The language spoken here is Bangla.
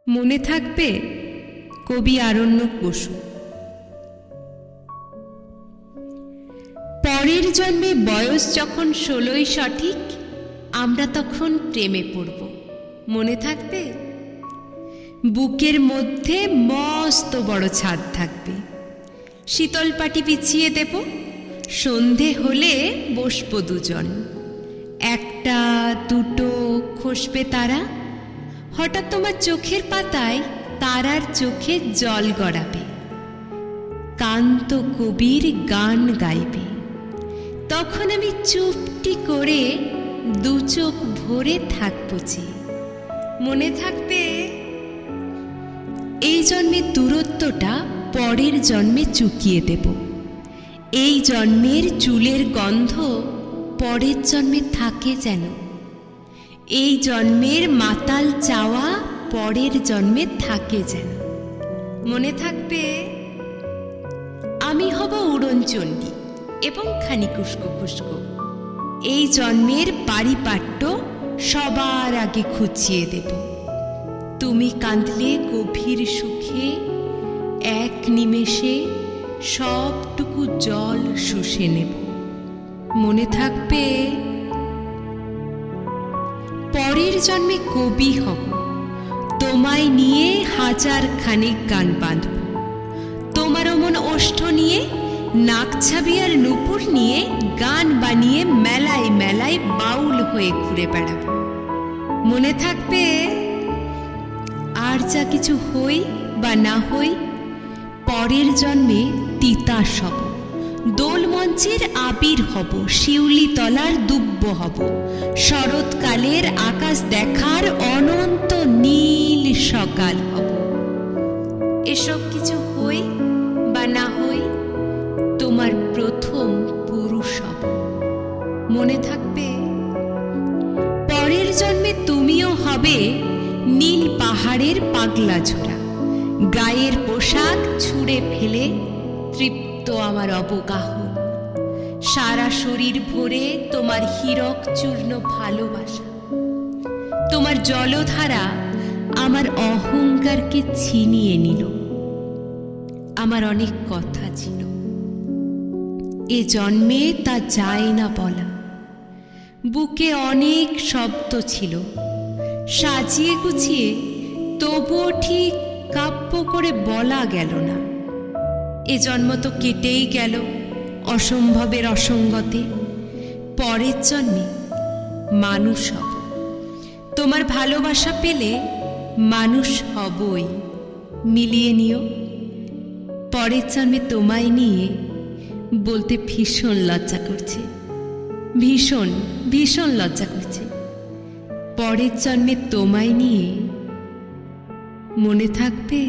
মনে থাকবে কবি আরণ্যক বসু। পরের জন্মে বয়স যখন 16ই সঠিক, আমরা তখন প্রেমে পড়ব। মনে থাকবে? বুকের মধ্যে মস্ত বড় ছাদ থাকবে, শীতল পাটি বিছিয়ে দেব, সন্ধে হলে বসবো দুজন। একটা দুটো খসবে তারা, হঠাৎ তোমার চোখের পাতায় তারার চোখে জল গড়াবে, কান্ত কবির গান গাইবে। তখন আমি চুপটি করে দু চোখ ভরে থাকবো যে। মনে থাকবে? এই জন্মের দূরত্বটা পরের জন্মে চুকিয়ে দেব। এই জন্মের চুলের গন্ধ পরের জন্মে থাকে যেন। এই জন্মের মাতাল চাওয়া পরের জন্মে থাকে যেন। মনে থাকবে? আমি হব উড়নচণ্ডী এবং খানিক উস্কো খুস্কো। এই জন্মের পারিপাট্য সবার আগে খুঁচিয়ে দেব। তুমি কাঁদলে গভীর সুখে এক নিমেষে সবটুকু জল শুষে নেব। মনে থাকবে? পরের জন্মে কবি হব, তোমায় নিয়ে হাজার খানেক গান বাঁধব। তোমার অমন ওষ্ঠ নিয়ে, নাকছাবি আর নূপুর নিয়ে গান বানিয়ে মেলায় মেলায় বাউল হয়ে ঘুরে বেড়াব। মনে থাকবে? আর যা কিছু হই বা না হই, পরের জন্মে তিতাস হব, দোল মঞ্চের আবির হব, শিউলি তলার দুব্ব হব, শরৎকালের আকাশ দেখার অনন্ত নীল সকাল হব। এসব কিছু হই বা না হই, তোমার প্রথম পুরুষ হব। মনে থাকবে? পরের জন্মে তুমিও হবে নীল পাহাড়ের পাগলা ঝোড়া, গায়ের পোশাক ছুঁড়ে ফেলে তৃপ্ত আমার অবগাহন। সারা শরীর ভরে তোমার হীরক চূর্ণ ভালোবাসা। তোমার জলধারা আমার অহংকারকে ছিনিয়ে নিল। আমার অনেক কথা ছিল, এ জন্মে তা যায় না বলা। বুকে অনেক শব্দ ছিল, সাজিয়ে গুছিয়ে তবুও ঠিক কাব্য করে বলা গেল না। এ জন্ম তো কেটেই গেল অসম্ভবের অসঙ্গতে। পরের জন্মে মানুষ হব, তোমার ভালোবাসা পেলে মানুষ হবই। মিলিয়ে নিও। পরের জন্মে তোমায় নিয়ে বলতে ভীষণ লজ্জা করছে, ভীষণ ভীষণ লজ্জা করছে। পরের জন্মে তোমায় নিয়ে। মনে থাকবে?